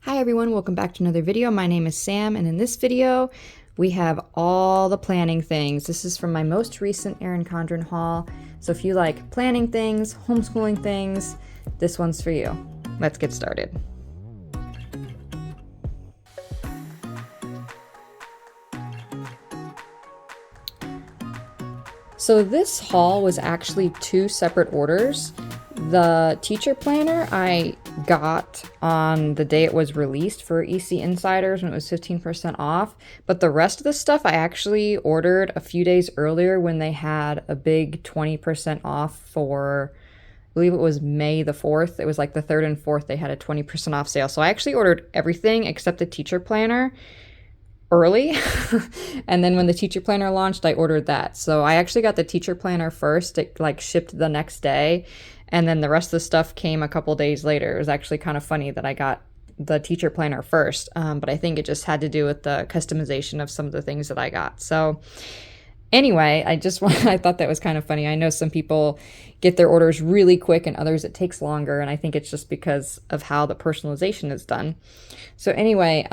Hi everyone, welcome back to another video. My name is Sam, and in this video we have all the planning things. This is from my most recent Erin Condren haul. So if you like planning things, homeschooling things, this one's for you. Let's get started. So this haul was actually two separate orders. The teacher planner I got on the day it was released for EC Insiders when it was 15% off, but the rest of the stuff I actually ordered a few days earlier when they had a big 20% off for, I believe it was May the 4th. It was like the 3rd and 4th they had a 20% off sale. So I actually ordered everything except the teacher planner early. And then when the teacher planner launched, I ordered that. So I actually got the teacher planner first. It like shipped the next day. And then the rest of the stuff came a couple days later. It was actually kind of funny that I got the teacher planner first. But I think it just had to do with the customization of some of the things that I got. So anyway, I thought that was kind of funny. I know some people get their orders really quick and others it takes longer. And I think it's just because of how the personalization is done. So anyway,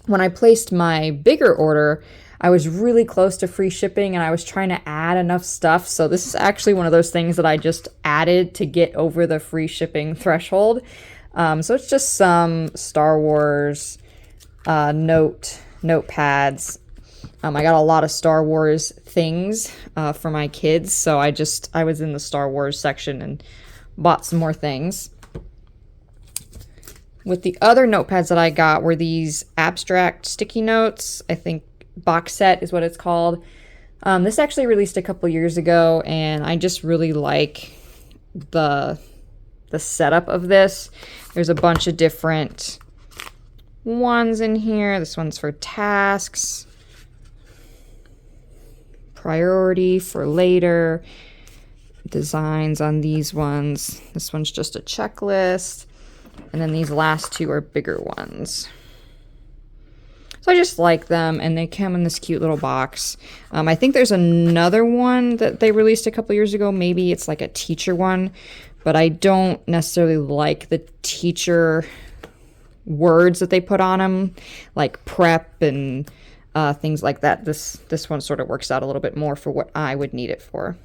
when I placed my bigger order, I was really close to free shipping and I was trying to add enough stuff. So this is actually one of those things that I just added to get over the free shipping threshold. So it's just some Star Wars notepads. I got a lot of Star Wars things for my kids. So I was in the Star Wars section and bought some more things. With the other notepads that I got were these abstract sticky notes. I think box set is what it's called. This actually released a couple years ago, and I just really like the setup of this. There's a bunch of different ones in here. This one's for tasks, priority for later, designs on these ones. This one's just a checklist. And then these last two are bigger ones. So I just like them, and they come in this cute little box. I think there's another one that they released a couple years ago. Maybe it's like a teacher one, but I don't necessarily like the teacher words that they put on them, like prep and things like that. This one sort of works out a little bit more for what I would need it for.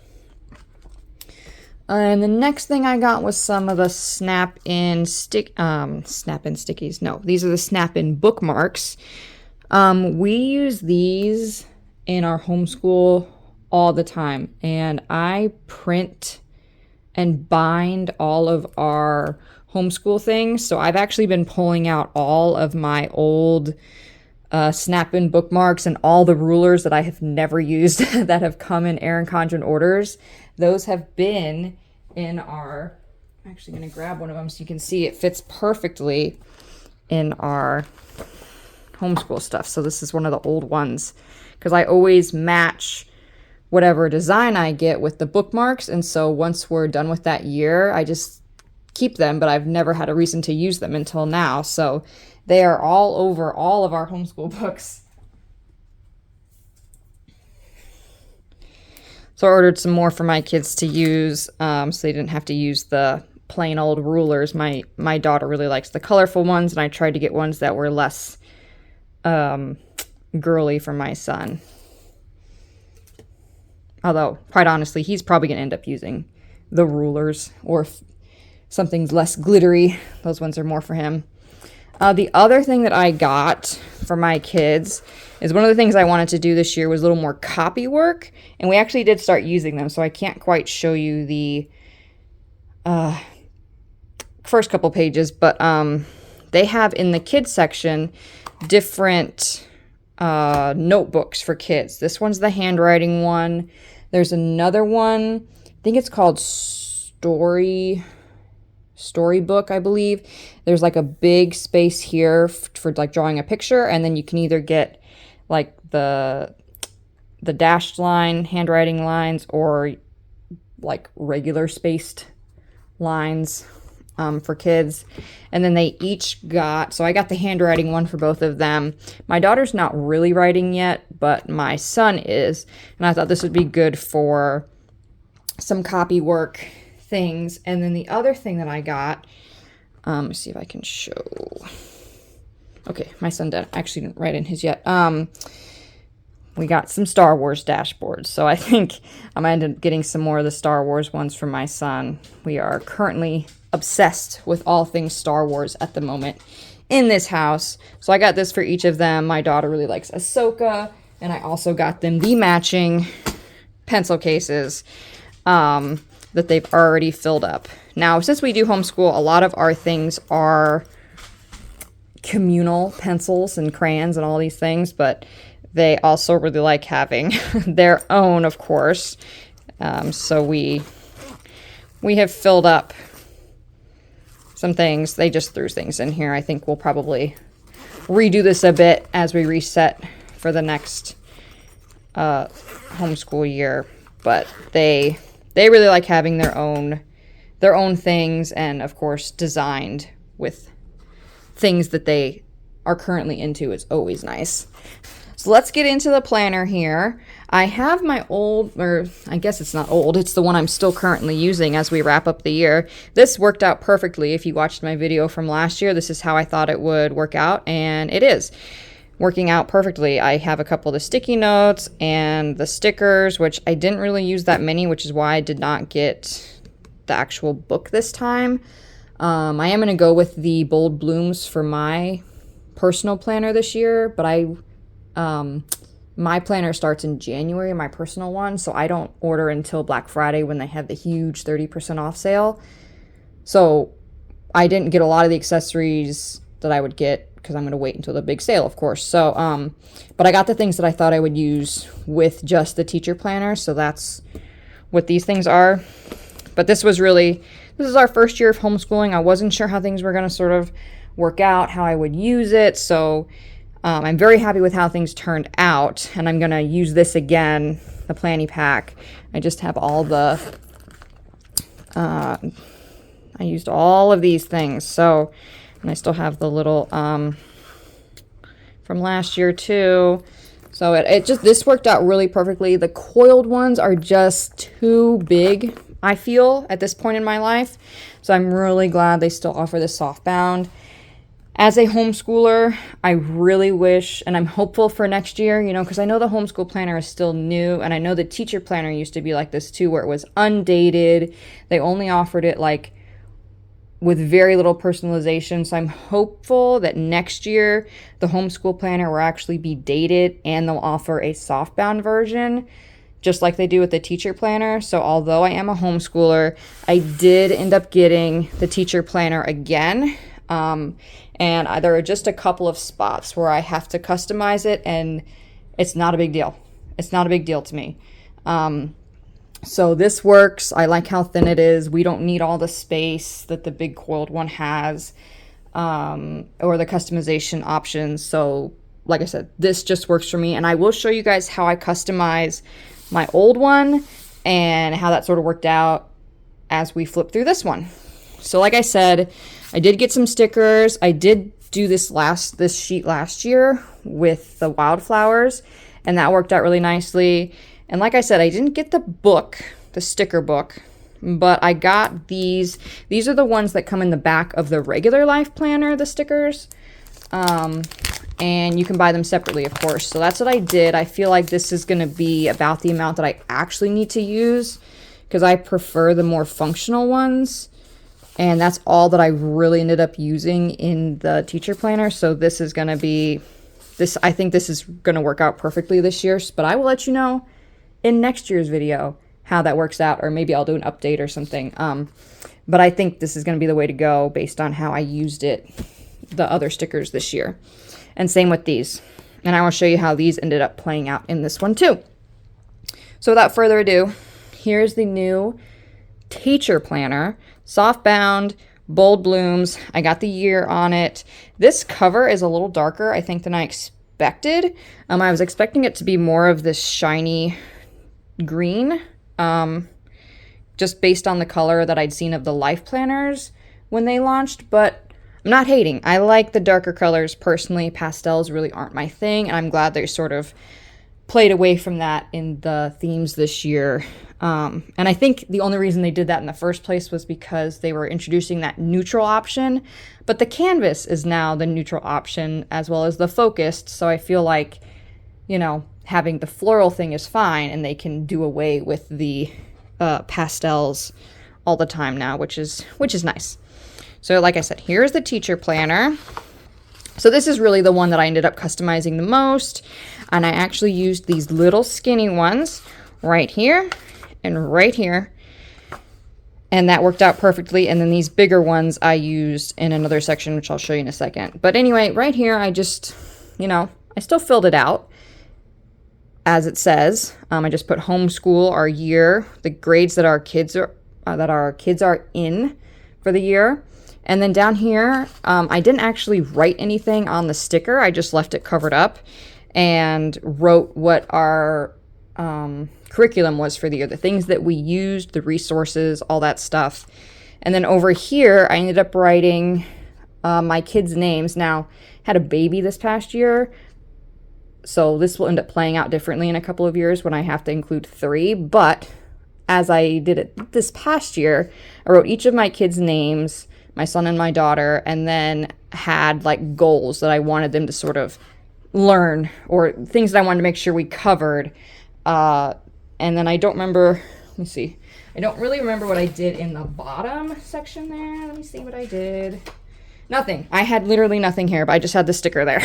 And the next thing I got was some of the Snap-in stickies. No, these are the Snap-in bookmarks. We use these in our homeschool all the time, and I print and bind all of our homeschool things. So I've actually been pulling out all of my old Snap-in bookmarks and all the rulers that I have never used that have come in Erin Condren orders. Those have been in our, I'm actually going to grab one of them so you can see it fits perfectly in our homeschool stuff. So this is one of the old ones because I always match whatever design I get with the bookmarks. And so once we're done with that year, I just keep them, but I've never had a reason to use them until now. So they are all over all of our homeschool books. So I ordered some more for my kids to use so they didn't have to use the plain old rulers. My daughter really likes the colorful ones, and I tried to get ones that were less girly for my son. Although, quite honestly, he's probably going to end up using the rulers, or if something's less glittery, those ones are more for him. The other thing that I got for my kids is one of the things I wanted to do this year was a little more copy work, and we actually did start using them, so I can't quite show you the first couple pages, but they have in the kids section different notebooks for kids. This one's the handwriting one. There's another one, I think it's called Storybook, I believe. There's like a big space here for like drawing a picture, and then you can either get like the dashed line handwriting lines or like regular spaced lines for kids. And then they each got, so I got the handwriting one for both of them. My daughter's not really writing yet, but my son is, and I thought this would be good for some copy work things. And then the other thing that I got Let's see if I can show. Okay, my son actually didn't write in his yet. We got some Star Wars dashboards, so I think I'm gonna end up getting some more of the Star Wars ones for my son. We are currently obsessed with all things Star Wars at the moment in this house. So I got this for each of them. My daughter really likes Ahsoka, and I also got them the matching pencil cases that they've already filled up. Now, since we do homeschool, a lot of our things are communal pencils and crayons and all these things, but they also really like having their own, of course. So we have filled up some things. They just threw things in here. I think we'll probably redo this a bit as we reset for the next homeschool year. But they really like having their own things, and of course designed with things that they are currently into is always nice. So let's get into the planner here. I have my old, or I guess it's not old, it's the one I'm still currently using as we wrap up the year. This worked out perfectly. If you watched my video from last year, this is how I thought it would work out, and it is working out perfectly. I have a couple of the sticky notes and the stickers, which I didn't really use that many, which is why I did not get the actual book this time. I am going to go with the bold blooms for my personal planner this year, but my planner starts in January, my personal one, so I don't order until Black Friday when they have the huge 30% off sale. So I didn't get a lot of the accessories that I would get because I'm going to wait until the big sale, of course. So, but I got the things that I thought I would use with just the teacher planner, so that's what these things are. But this is our first year of homeschooling. I wasn't sure how things were going to sort of work out, how I would use it, so I'm very happy with how things turned out, and I'm going to use this again, the planny pack. I just have all the, I used all of these things, so, and I still have the little, from last year too. So this worked out really perfectly. The coiled ones are just too big, I feel, at this point in my life. So I'm really glad they still offer the soft bound. As a homeschooler, I really wish, and I'm hopeful for next year, because I know the homeschool planner is still new, and I know the teacher planner used to be like this too, where it was undated. They only offered it like with very little personalization. So I'm hopeful that next year the homeschool planner will actually be dated and they'll offer a softbound version, just like they do with the teacher planner. So although I am a homeschooler, I did end up getting the teacher planner again. And there are just a couple of spots where I have to customize it, and it's not a big deal. It's not a big deal to me. So this works. I like how thin it is. We don't need all the space that the big coiled one has, or the customization options. So like I said, this just works for me, and I will show you guys how I customize my old one and how that sort of worked out as we flip through this one. So like I said, I did get some stickers. I did do this sheet last year with the wildflowers, and that worked out really nicely. And like I said, I didn't get the book, the sticker book, but I got these. These are the ones that come in the back of the regular life planner, the stickers. And you can buy them separately, of course. So that's what I did. I feel like this is going to be about the amount that I actually need to use, because I prefer the more functional ones. And that's all that I really ended up using in the teacher planner. So this is going to be, I think this is going to work out perfectly this year. But I will let you know in next year's video how that works out. Or maybe I'll do an update or something. But I think this is going to be the way to go based on how I used it, the other stickers this year. And same with these. And I will show you how these ended up playing out in this one too. So without further ado, here's the new teacher planner. Soft bound, bold blooms. I got the year on it. This cover is a little darker, I think, than I expected. I was expecting it to be more of this shiny green, just based on the color that I'd seen of the life planners when they launched, but I'm not hating. I like the darker colors personally. Pastels really aren't my thing, and I'm glad they sort of played away from that in the themes this year. And I think the only reason they did that in the first place was because they were introducing that neutral option. But the canvas is now the neutral option as well as the focused. So I feel like, having the floral thing is fine, and they can do away with the pastels all the time now, which is nice. So like I said, here's the teacher planner. So this is really the one that I ended up customizing the most. And I actually used these little skinny ones right here and right here. And that worked out perfectly. And then these bigger ones I used in another section, which I'll show you in a second. But anyway, right here, I just, I still filled it out as it says. I just put homeschool, our year, the grades that our kids are in for the year. And then down here, I didn't actually write anything on the sticker. I just left it covered up and wrote what our curriculum was for the year, the things that we used, the resources, all that stuff. And then over here, I ended up writing my kids' names. Now, had a baby this past year, so this will end up playing out differently in a couple of years when I have to include 3. But as I did it this past year, I wrote each of my kids' names, my son and my daughter, and then had like goals that I wanted them to sort of learn, or things that I wanted to make sure we covered. And then I don't remember, let me see. I don't really remember what I did in the bottom section there. Let me see what I did. Nothing. I had literally nothing here, but I just had the sticker there.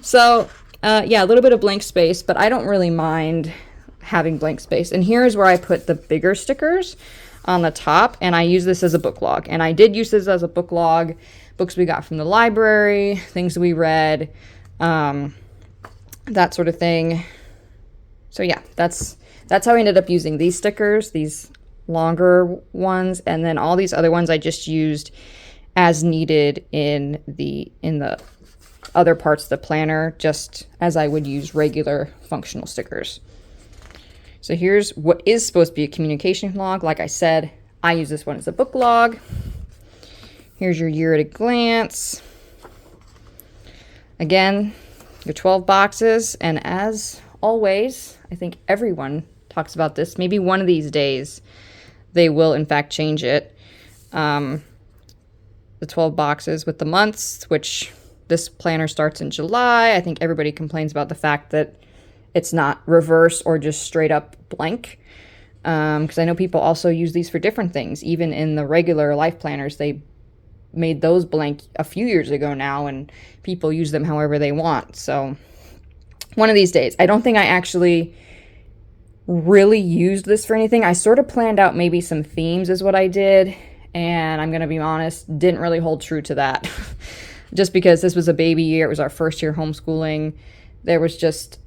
So, yeah, a little bit of blank space, but I don't really mind having blank space. And here's where I put the bigger stickers on the top, and I use this as a book log. And I did use this as a book log, books we got from the library, things we read, that sort of thing. So yeah, that's how I ended up using these stickers, these longer ones, and then all these other ones I just used as needed in the other parts of the planner, just as I would use regular functional stickers. So here's what is supposed to be a communication log. Like I said, I use this one as a book log. Here's your year at a glance. Again, your 12 boxes, and as always, I think everyone talks about this. Maybe one of these days they will in fact change it. The 12 boxes with the months, which this planner starts in July. I think everybody complains about the fact that it's not reverse or just straight up blank. Because I know people also use these for different things. Even in the regular life planners, they made those blank a few years ago now, and people use them however they want. So one of these days. I don't think I actually really used this for anything. I sort of planned out maybe some themes is what I did, and I'm going to be honest, didn't really hold true to that. Just because this was a baby year, it was our first year homeschooling. There was just,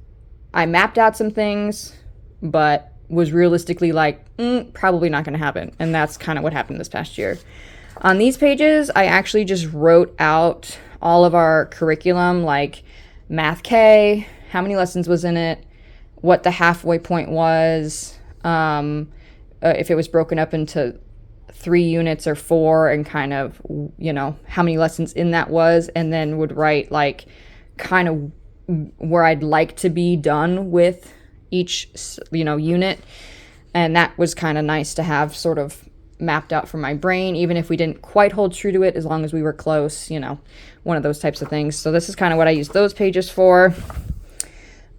I mapped out some things, but was realistically like, probably not going to happen. And that's kind of what happened this past year. On these pages, I actually just wrote out all of our curriculum, like Math K, how many lessons was in it, what the halfway point was, if it was broken up into 3 units or 4, and kind of, how many lessons in that was, and then would write like kind of where I'd like to be done with each, unit. And that was kind of nice to have sort of mapped out from my brain, even if we didn't quite hold true to it, as long as we were close, one of those types of things. So this is kind of what I used those pages for.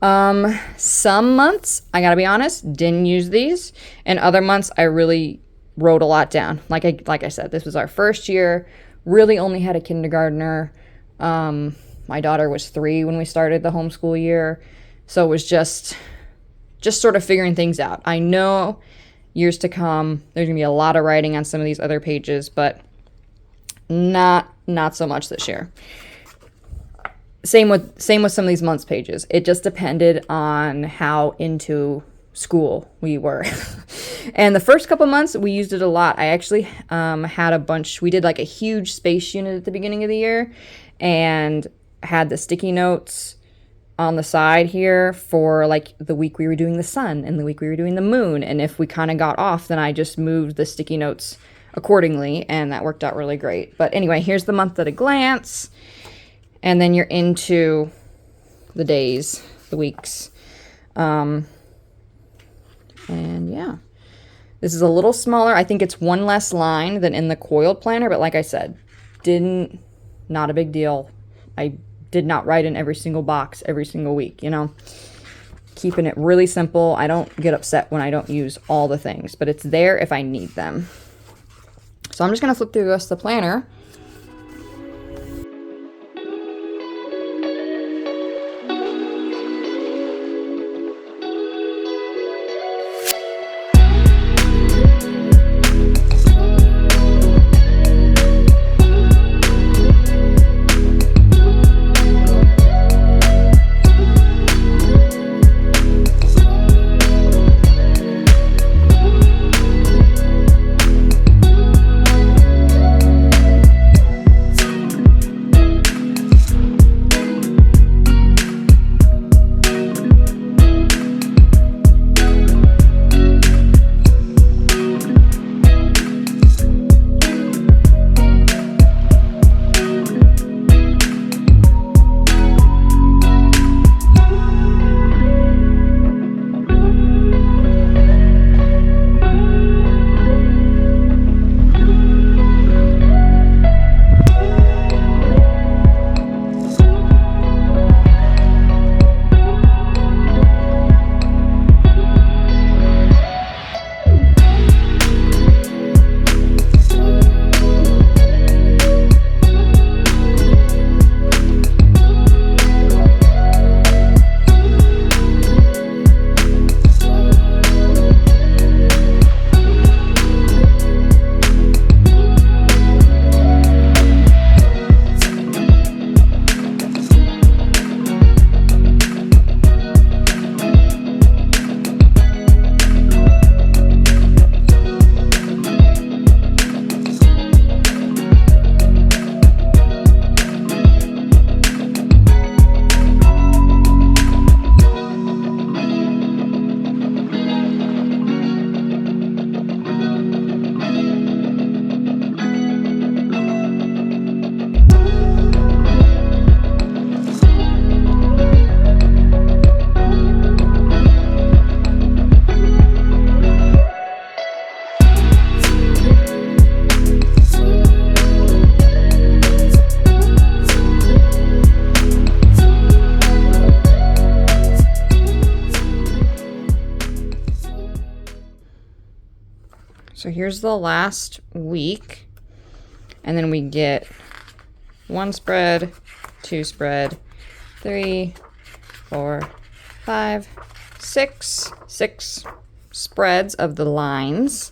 Some months, I gotta be honest, didn't use these, and other months I really wrote a lot down. Like I said, this was our first year, really only had a kindergartner. My daughter was 3 when we started the homeschool year, so it was just sort of figuring things out. I know years to come, there's gonna be a lot of writing on some of these other pages, but not so much this year. Same with some of these months pages. It just depended on how into school we were. And the first couple months we used it a lot. I actually had a bunch. We did like a huge space unit at the beginning of the year, and had the sticky notes on the side here for like the week we were doing the sun and the week we were doing the moon. And if we kind of got off, then I just moved the sticky notes accordingly, and that worked out really great. But anyway, here's the month at a glance. And then you're into the days, the weeks. And yeah, This is a little smaller. I think it's one less line than in the coiled planner, but like I said, not a big deal. I did not write in every single box every single week, keeping it really simple. I don't get upset when I don't use all the things, but it's there if I need them. So I'm just going to flip through the rest of the planner. So here's the last week, and then we get 1 spread, 2 spread, 3, 4, 5, 6 spreads of the lines.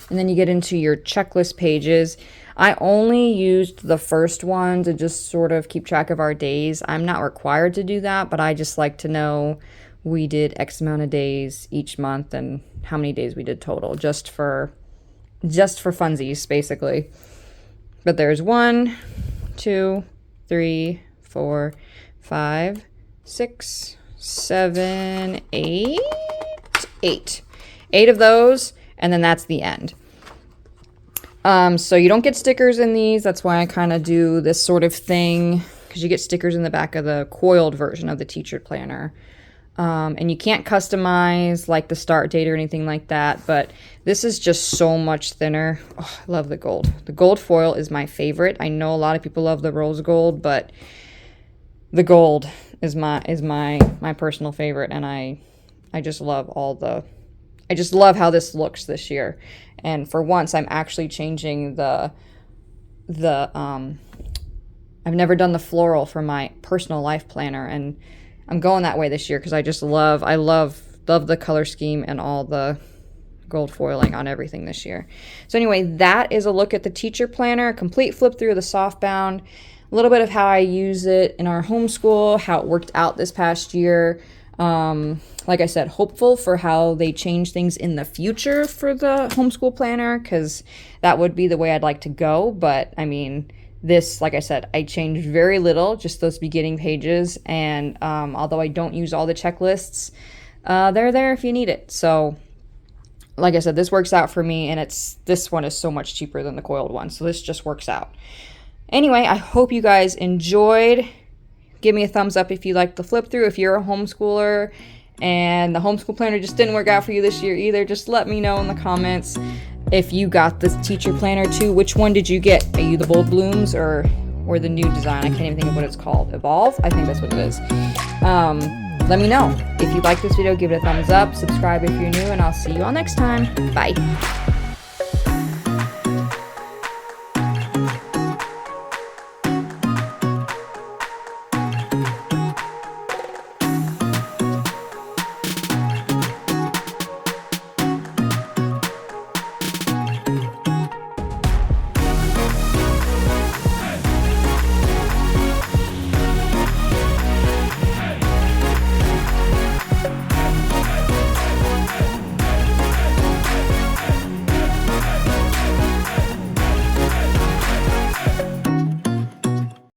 And then you get into your checklist pages. I only used the first one to just sort of keep track of our days. I'm not required to do that, but I just like to know we did X amount of days each month and how many days we did total, just for funsies, basically. But there's 1, 2, 3, 4, 5, 6, 7, 8. 8 of those, and then that's the end. So you don't get stickers in these. That's why I kind of do this sort of thing, because you get stickers in the back of the coiled version of the teacher planner. And you can't customize like the start date or anything like that, but this is just so much thinner. Oh, I love the gold. The gold foil is my favorite. I know a lot of people love the rose gold, but the gold is my personal favorite, and I just love I just love how this looks this year. And for once, I'm actually changing the I've never done the floral for my personal life planner, and I'm going that way this year because I love the color scheme and all the gold foiling on everything this year. So anyway, that is a look at the teacher planner, a complete flip through of the softbound, a little bit of how I use it in our homeschool, how it worked out this past year. Like I said, hopeful for how they change things in the future for the homeschool planner, because that would be the way I'd like to go. But I mean, this, like I said, I changed very little, just those beginning pages. And although I don't use all the checklists, they're there if you need it. So like I said, this works out for me, and this one is so much cheaper than the coiled one. So this just works out. Anyway, I hope you guys enjoyed. Give me a thumbs up if you liked the flip through. If you're a homeschooler and the homeschool planner just didn't work out for you this year either, just let me know in the comments if you got this teacher planner too. Which one did you get? Are you the bold blooms or the new design? I can't even think of what it's called. Evolve? I think that's what it is. Let me know. If you like this video, give it a thumbs up, subscribe if you're new, and I'll see you all next time. Bye.